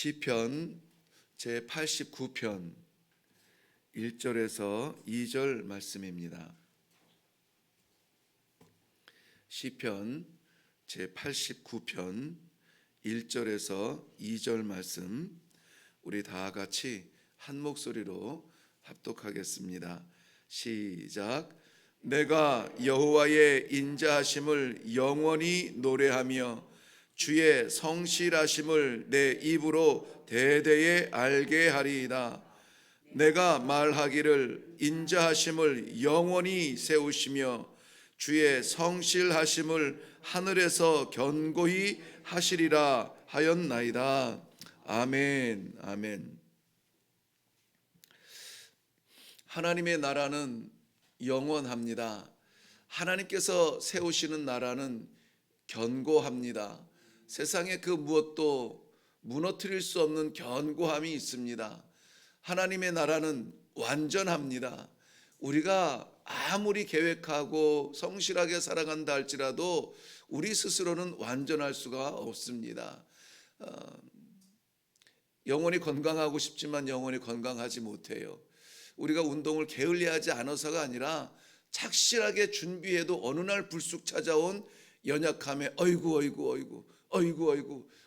시편 제89편 1절에서 2절 말씀입니다. 시편 제89편 1절에서 2절 말씀 우리 다 같이 한 목소리로 합독하겠습니다. 시작. 내가 여호와의 인자하심을 영원히 노래하며 주의 성실하심을 내 입으로 대대에 알게 하리이다. 내가 말하기를 인자하심을 영원히 세우시며 주의 성실하심을 하늘에서 견고히 하시리라 하였나이다. 아멘. 아멘. 하나님의 나라는 영원합니다. 하나님께서 세우시는 나라는 견고합니다. 세상에 그 무엇도 무너뜨릴 수 없는 견고함이 있습니다. 하나님의 나라는 완전합니다. 우리가 아무리 계획하고 성실하게 살아간다 할지라도 우리 스스로는 완전할 수가 없습니다. 영원히 건강하고 싶지만 영원히 건강하지 못해요. 우리가 운동을 게을리하지 않아서가 아니라 착실하게 준비해도 어느 날 불쑥 찾아온 연약함에 어이구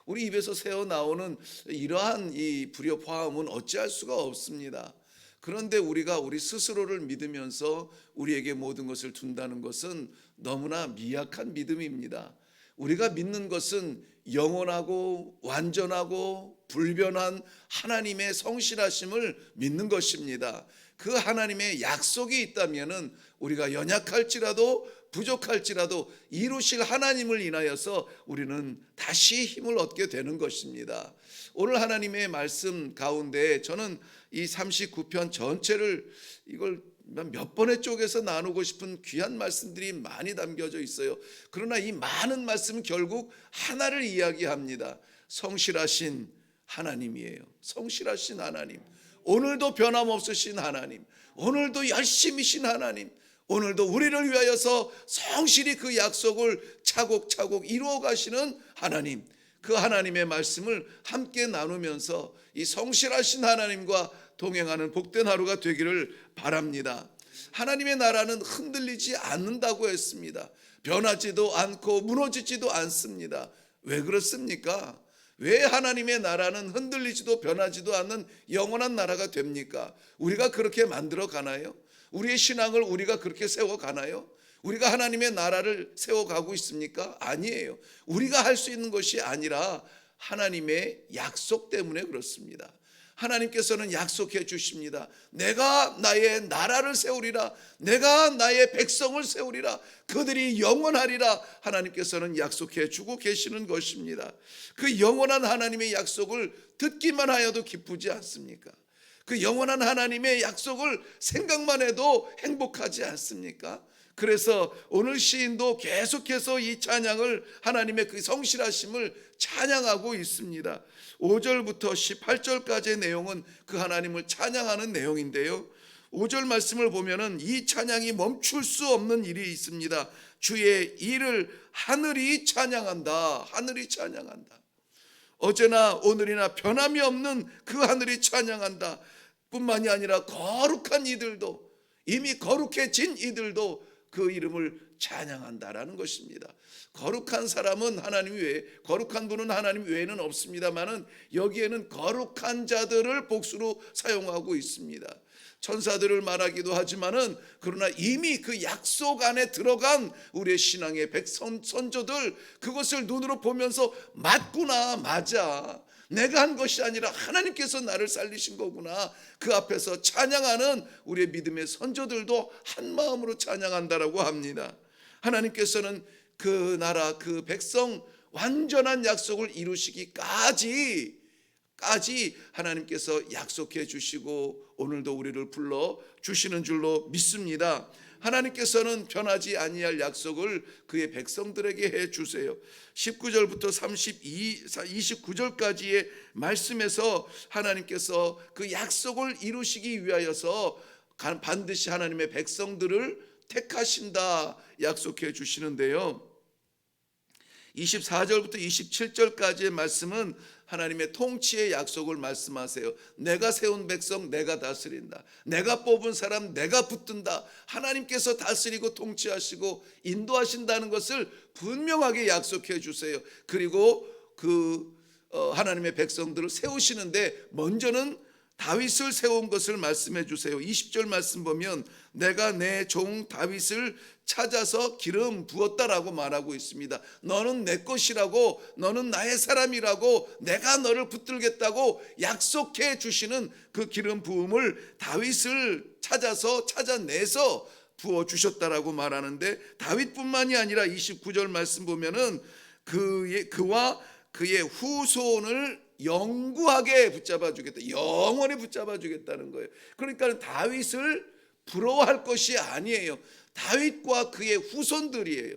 우리 입에서 새어 나오는 이러한 이 불협화음은 어찌할 수가 없습니다. 그런데 우리가 우리 스스로를 믿으면서 우리에게 모든 것을 둔다는 것은 너무나 미약한 믿음입니다. 우리가 믿는 것은 영원하고 완전하고 불변한 하나님의 성실하심을 믿는 것입니다. 그 하나님의 약속이 있다면은 우리가 연약할지라도 부족할지라도 이루실 하나님을 인하여서 우리는 다시 힘을 얻게 되는 것입니다. 오늘 하나님의 말씀 가운데 저는 이 39편 전체를 이걸 몇 번의 쪽에서 나누고 싶은 귀한 말씀들이 많이 담겨져 있어요. 그러나 이 많은 말씀은 결국 하나를 이야기합니다. 성실하신 하나님이에요. 성실하신 하나님, 오늘도 변함없으신 하나님, 오늘도 열심히신 하나님, 오늘도 우리를 위하여서 성실히 그 약속을 차곡차곡 이루어 가시는 하나님, 그 하나님의 말씀을 함께 나누면서 이 성실하신 하나님과 동행하는 복된 하루가 되기를 바랍니다. 하나님의 나라는 흔들리지 않는다고 했습니다. 변하지도 않고 무너지지도 않습니다. 왜 그렇습니까? 왜 하나님의 나라는 흔들리지도 변하지도 않는 영원한 나라가 됩니까? 우리가 그렇게 만들어 가나요? 우리의 신앙을 우리가 그렇게 세워 가나요? 우리가 하나님의 나라를 세워가고 있습니까? 아니에요. 우리가 할 수 있는 것이 아니라 하나님의 약속 때문에 그렇습니다. 하나님께서는 약속해 주십니다. 내가 나의 나라를 세우리라. 내가 나의 백성을 세우리라. 그들이 영원하리라. 하나님께서는 약속해 주고 계시는 것입니다. 그 영원한 하나님의 약속을 듣기만 하여도 기쁘지 않습니까? 그 영원한 하나님의 약속을 생각만 해도 행복하지 않습니까? 그래서 오늘 시인도 계속해서 이 찬양을 하나님의 그 성실하심을 찬양하고 있습니다. 5절부터 18절까지의 내용은 그 하나님을 찬양하는 내용인데요. 5절 말씀을 보면은 이 찬양이 멈출 수 없는 일이 있습니다. 주의 일을 하늘이 찬양한다. 하늘이 찬양한다. 어제나 오늘이나 변함이 없는 그 하늘이 찬양한다. 뿐만이 아니라 거룩한 이들도, 이미 거룩해진 이들도 그 이름을 찬양한다라는 것입니다. 거룩한 사람은 하나님 외에, 거룩한 분은 하나님 외에는 없습니다만은 여기에는 거룩한 자들을 복수로 사용하고 있습니다. 천사들을 말하기도 하지만은 그러나 이미 그 약속 안에 들어간 우리의 신앙의 선조들, 그것을 눈으로 보면서 맞구나, 맞아, 내가 한 것이 아니라 하나님께서 나를 살리신 거구나, 그 앞에서 찬양하는 우리의 믿음의 선조들도 한 마음으로 찬양한다라고 합니다. 하나님께서는 그 나라, 그 백성 완전한 약속을 이루시기까지 하나님께서 약속해 주시고 오늘도 우리를 불러 주시는 줄로 믿습니다. 하나님께서는 변하지 아니할 약속을 그의 백성들에게 해 주세요. 19절부터 29절까지의 말씀에서 하나님께서 그 약속을 이루시기 위하여서 반드시 하나님의 백성들을 택하신다 약속해 주시는데요. 24절부터 27절까지의 말씀은 하나님의 통치의 약속을 말씀하세요. 내가 세운 백성 내가 다스린다. 내가 뽑은 사람 내가 붙든다. 하나님께서 다스리고 통치하시고 인도하신다는 것을 분명하게 약속해 주세요. 그리고 하나님의 백성들을 세우시는데 먼저는 다윗을 세운 것을 말씀해 주세요. 20절 말씀 보면 내가 내 종 다윗을 찾아서 기름 부었다라고 말하고 있습니다. 너는 내 것이라고, 너는 나의 사람이라고, 내가 너를 붙들겠다고 약속해 주시는 그 기름 부음을 다윗을 찾아내서 부어 주셨다라고 말하는데, 다윗뿐만이 아니라 29절 말씀 보면은 그와 그의 후손을 영구하게 붙잡아 주겠다. 영원히 붙잡아 주겠다는 거예요. 그러니까 다윗을 부러워할 것이 아니에요. 다윗과 그의 후손들이에요.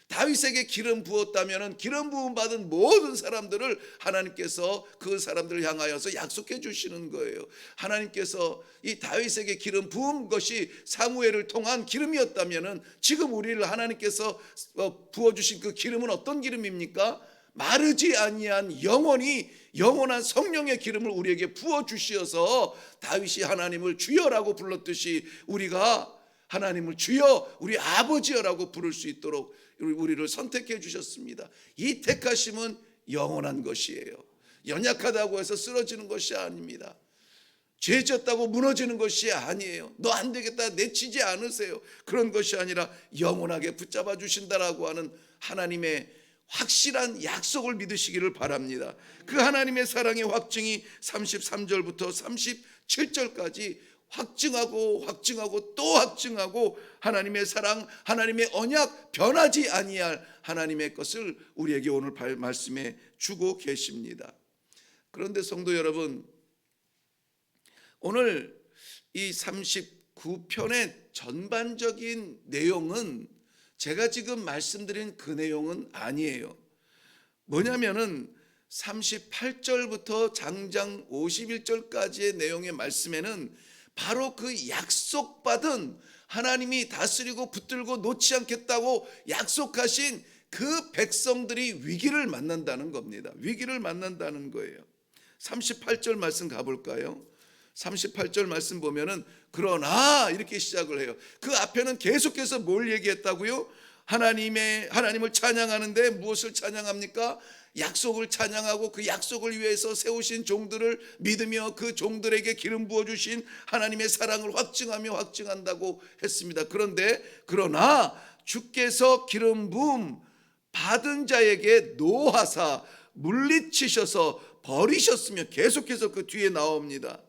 다윗에게 기름 부었다면 기름 부음 받은 모든 사람들을 하나님께서 그 사람들을 향하여서 약속해 주시는 거예요. 하나님께서 이 다윗에게 기름 부은 것이 사무엘을 통한 기름이었다면 지금 우리를 하나님께서 부어주신 그 기름은 어떤 기름입니까? 마르지 아니한 영원한 성령의 기름을 우리에게 부어 주시어서 다윗이 하나님을 주여라고 불렀듯이 우리가 하나님을 주여, 우리 아버지여라고 부를 수 있도록 우리를 선택해 주셨습니다. 이 택하심은 영원한 것이에요. 연약하다고 해서 쓰러지는 것이 아닙니다. 죄 졌다고 무너지는 것이 아니에요. 너 안 되겠다 내치지 않으세요. 그런 것이 아니라 영원하게 붙잡아 주신다라고 하는 하나님의 확실한 약속을 믿으시기를 바랍니다. 그 하나님의 사랑의 확증이 33절부터 37절까지 확증하고 또 확증하고 하나님의 사랑, 하나님의 언약, 변하지 아니할 하나님의 것을 우리에게 오늘 말씀해 주고 계십니다. 그런데 성도 여러분, 오늘 이 39편의 전반적인 내용은 제가 지금 말씀드린 그 내용은 아니에요. 뭐냐면은 38절부터 장장 51절까지의 내용의 말씀에는 바로 그 약속받은 하나님이 다스리고 붙들고 놓지 않겠다고 약속하신 그 백성들이 위기를 만난다는 겁니다. 위기를 만난다는 거예요. 38절 말씀 가볼까요? 38절 말씀 보면은 그러나 이렇게 시작을 해요. 그 앞에는 계속해서 뭘 얘기했다고요? 하나님을 찬양하는데 무엇을 찬양합니까? 약속을 찬양하고 그 약속을 위해서 세우신 종들을 믿으며 그 종들에게 기름 부어주신 하나님의 사랑을 확증한다고 했습니다. 그러나 주께서 기름 부음 받은 자에게 노하사 물리치셔서 버리셨으며, 계속해서 그 뒤에 나옵니다.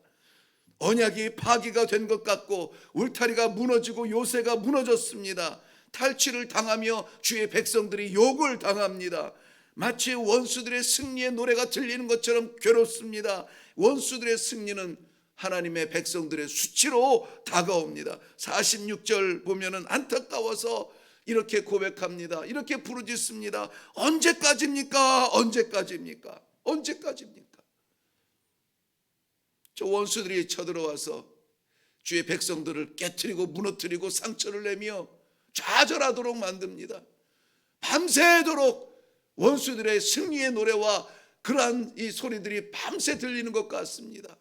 언약이 파기가 된 것 같고 울타리가 무너지고 요새가 무너졌습니다. 탈취를 당하며 주의 백성들이 욕을 당합니다. 마치 원수들의 승리의 노래가 들리는 것처럼 괴롭습니다. 원수들의 승리는 하나님의 백성들의 수치로 다가옵니다. 46절 보면은 안타까워서 이렇게 고백합니다. 이렇게 부르짖습니다. 언제까지입니까? 언제까지입니까? 언제까지입니까? 저 원수들이 쳐들어와서 주의 백성들을 깨트리고 무너뜨리고 상처를 내며 좌절하도록 만듭니다. 밤새도록 원수들의 승리의 노래와 그러한 이 소리들이 밤새 들리는 것 같습니다.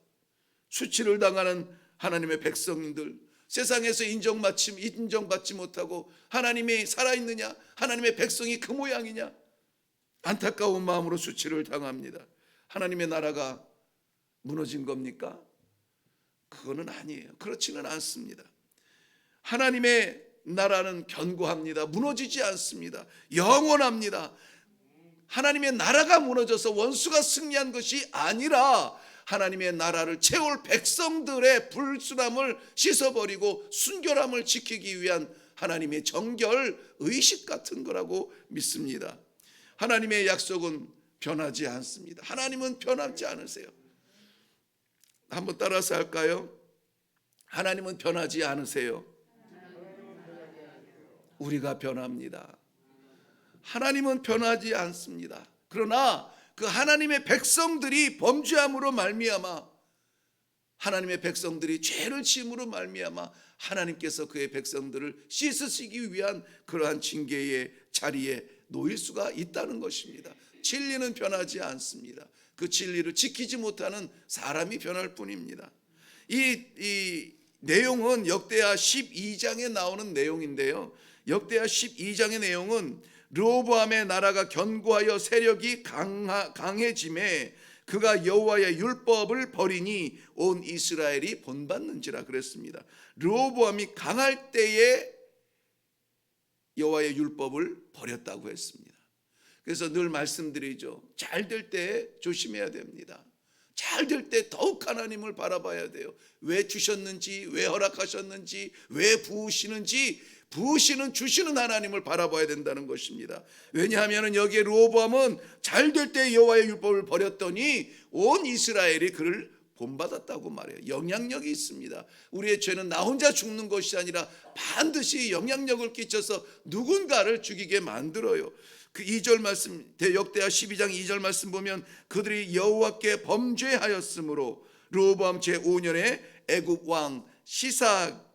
수치를 당하는 하나님의 백성들, 세상에서 인정받지 못하고 하나님이 살아있느냐, 하나님의 백성이 그 모양이냐, 안타까운 마음으로 수치를 당합니다. 하나님의 나라가 무너진 겁니까? 그거는 아니에요. 그렇지는 않습니다. 하나님의 나라는 견고합니다. 무너지지 않습니다. 영원합니다. 하나님의 나라가 무너져서 원수가 승리한 것이 아니라 하나님의 나라를 채울 백성들의 불순함을 씻어버리고 순결함을 지키기 위한 하나님의 정결 의식 같은 거라고 믿습니다. 하나님의 약속은 변하지 않습니다. 하나님은 변하지 않으세요. 한번 따라서 할까요? 하나님은 변하지 않으세요. 우리가 변합니다. 하나님은 변하지 않습니다. 그러나 그 하나님의 백성들이 범죄함으로 말미암아, 하나님의 백성들이 죄를 지음으로 말미암아 하나님께서 그의 백성들을 씻으시기 위한 그러한 징계의 자리에 놓일 수가 있다는 것입니다. 진리는 변하지 않습니다. 그 진리를 지키지 못하는 사람이 변할 뿐입니다. 이 내용은 역대하 12장에 나오는 내용인데요, 역대하 12장의 내용은 르호보암의 나라가 견고하여 세력이 강해짐에 그가 여호와의 율법을 버리니 온 이스라엘이 본받는지라 그랬습니다. 르호보암이 강할 때에 여호와의 율법을 버렸다고 했습니다. 그래서 늘 말씀드리죠. 잘 될 때 조심해야 됩니다. 잘 될 때 더욱 하나님을 바라봐야 돼요. 왜 주셨는지, 왜 허락하셨는지, 왜 부으시는지, 부으시는 주시는 하나님을 바라봐야 된다는 것입니다. 왜냐하면 여기에 르호보암은 잘 될 때 여호와의 율법을 버렸더니 온 이스라엘이 그를 본받았다고 말해요. 영향력이 있습니다. 우리의 죄는 나 혼자 죽는 것이 아니라 반드시 영향력을 끼쳐서 누군가를 죽이게 만들어요. 그 2절 말씀, 역대하 12장 2절 말씀 보면 그들이 여호와께 범죄하였으므로 르호보암 제5년에 애굽 왕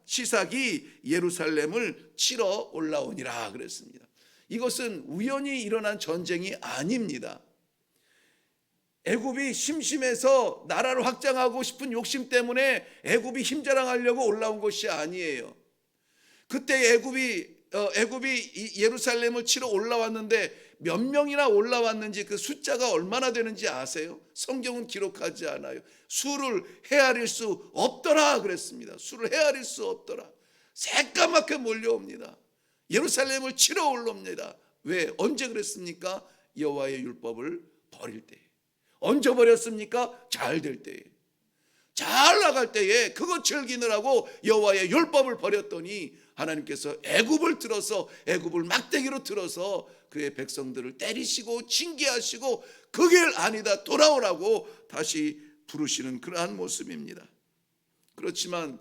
시삭이 예루살렘을 치러 올라오니라 그랬습니다. 이것은 우연히 일어난 전쟁이 아닙니다. 애굽이 심심해서 나라를 확장하고 싶은 욕심 때문에 애굽이 힘자랑하려고 올라온 것이 아니에요. 그때 애굽이 예루살렘을 치러 올라왔는데 몇 명이나 올라왔는지 그 숫자가 얼마나 되는지 아세요? 성경은 기록하지 않아요. 수를 헤아릴 수 없더라 그랬습니다. 수를 헤아릴 수 없더라. 새까맣게 몰려옵니다. 예루살렘을 치러 올라옵니다. 왜? 언제 그랬습니까? 여호와의 율법을 버릴 때. 언제 버렸습니까? 잘 될 때에. 잘 나갈 때에 그거 즐기느라고 여호와의 율법을 버렸더니 하나님께서 애굽을 막대기로 들어서 그의 백성들을 때리시고 징계하시고 그 길 아니다 돌아오라고 다시 부르시는 그러한 모습입니다. 그렇지만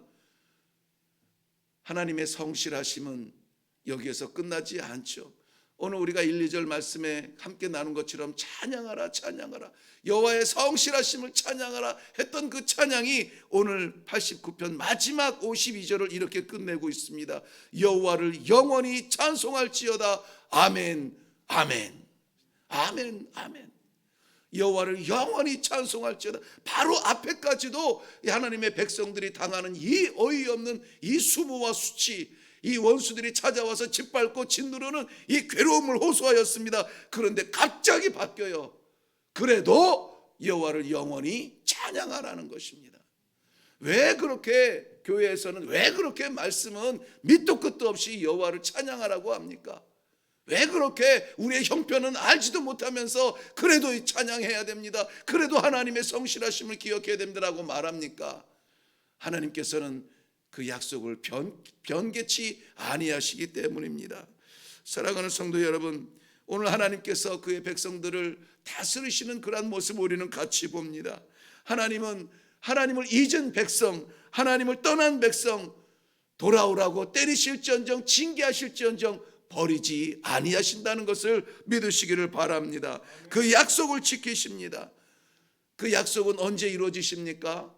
하나님의 성실하심은 여기에서 끝나지 않죠. 오늘 우리가 1, 2절 말씀에 함께 나눈 것처럼 찬양하라 찬양하라, 여호와의 성실하심을 찬양하라 했던 그 찬양이 오늘 89편 마지막 52절을 이렇게 끝내고 있습니다. 여호와를 영원히 찬송할지어다. 아멘 아멘 아멘 아멘. 여호와를 영원히 찬송할지어다. 바로 앞에까지도 하나님의 백성들이 당하는 이 어이없는 이 수모와 수치, 이 원수들이 찾아와서 짓밟고 짓누르는 이 괴로움을 호소하였습니다. 그런데 갑자기 바뀌어요. 그래도 여호와를 영원히 찬양하라는 것입니다. 왜 그렇게 교회에서는 왜 그렇게 말씀은 밑도 끝도 없이 여호와를 찬양하라고 합니까? 왜 그렇게 우리의 형편은 알지도 못하면서 그래도 찬양해야 됩니다, 그래도 하나님의 성실하심을 기억해야 됩니다라고 말합니까? 하나님께서는 그 약속을 변개치 아니하시기 때문입니다. 사랑하는 성도 여러분, 오늘 하나님께서 그의 백성들을 다스리시는 그러한 모습을 우리는 같이 봅니다. 하나님은 하나님을 잊은 백성, 하나님을 떠난 백성 돌아오라고 때리실지언정 징계하실지언정 버리지 아니하신다는 것을 믿으시기를 바랍니다. 그 약속을 지키십니다. 그 약속은 언제 이루어지십니까?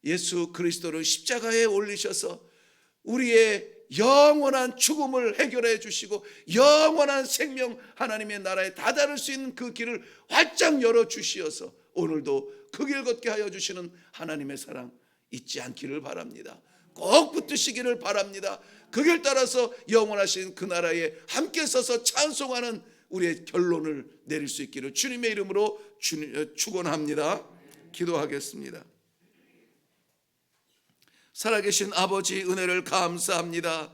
예수 그리스도를 십자가에 올리셔서 우리의 영원한 죽음을 해결해 주시고 영원한 생명, 하나님의 나라에 다다를 수 있는 그 길을 활짝 열어 주시어서 오늘도 그 길 걷게 하여 주시는 하나님의 사랑 잊지 않기를 바랍니다. 꼭 붙드시기를 바랍니다. 그 길 따라서 영원하신 그 나라에 함께 서서 찬송하는 우리의 결론을 내릴 수 있기를 주님의 이름으로 축원합니다. 기도하겠습니다. 살아계신 아버지, 은혜를 감사합니다.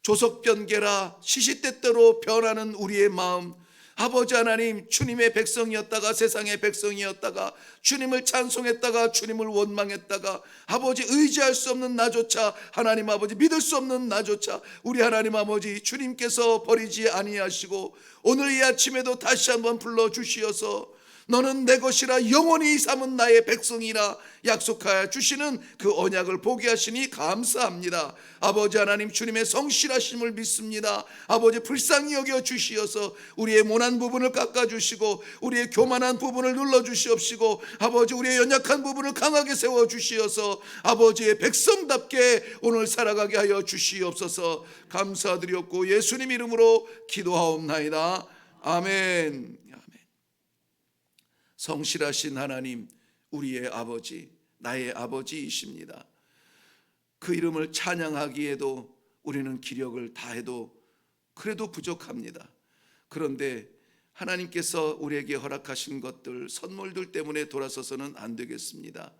조석변개라 시시때때로 변하는 우리의 마음, 아버지 하나님, 주님의 백성이었다가 세상의 백성이었다가 주님을 찬송했다가 주님을 원망했다가 아버지 의지할 수 없는 나조차, 하나님 아버지 믿을 수 없는 나조차 우리 하나님 아버지 주님께서 버리지 아니하시고 오늘 이 아침에도 다시 한번 불러주시어서 너는 내 것이라 영원히 삼은 나의 백성이라 약속하여 주시는 그 언약을 보게 하시니 감사합니다. 아버지 하나님, 주님의 성실하심을 믿습니다. 아버지 불쌍히 여겨 주시어서 우리의 모난 부분을 깎아주시고 우리의 교만한 부분을 눌러주시옵시고 아버지 우리의 연약한 부분을 강하게 세워주시어서 아버지의 백성답게 오늘 살아가게 하여 주시옵소서. 감사드렸고 예수님 이름으로 기도하옵나이다. 아멘. 성실하신 하나님, 우리의 아버지, 나의 아버지이십니다. 그 이름을 찬양하기에도 우리는 기력을 다해도 그래도 부족합니다. 그런데 하나님께서 우리에게 허락하신 것들, 선물들 때문에 돌아서서는 안 되겠습니다.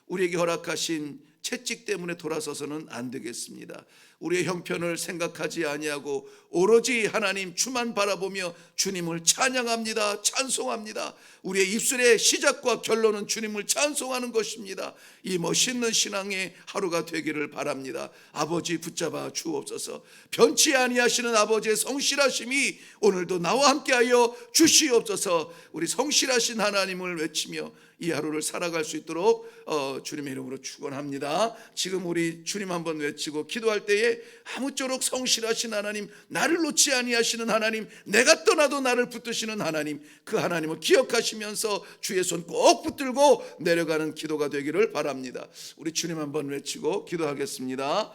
우리에게 허락하신 채찍 때문에 돌아서서는 안 되겠습니다. 우리의 형편을 생각하지 아니하고 오로지 하나님 주만 바라보며 주님을 찬양합니다. 찬송합니다. 우리의 입술의 시작과 결론은 주님을 찬송하는 것입니다. 이 멋있는 신앙의 하루가 되기를 바랍니다. 아버지 붙잡아 주옵소서. 변치 아니하시는 아버지의 성실하심이 오늘도 나와 함께하여 주시옵소서. 우리 성실하신 하나님을 외치며 이 하루를 살아갈 수 있도록 주님의 이름으로 축원합니다. 지금 우리 주님 한번 외치고 기도할 때에 아무쪼록 성실하신 하나님, 나를 놓지 아니하시는 하나님, 내가 떠나도 나를 붙드시는 하나님, 그 하나님을 기억하시면서 주의 손 꼭 붙들고 내려가는 기도가 되기를 바랍니다. 우리 주님 한번 외치고 기도하겠습니다.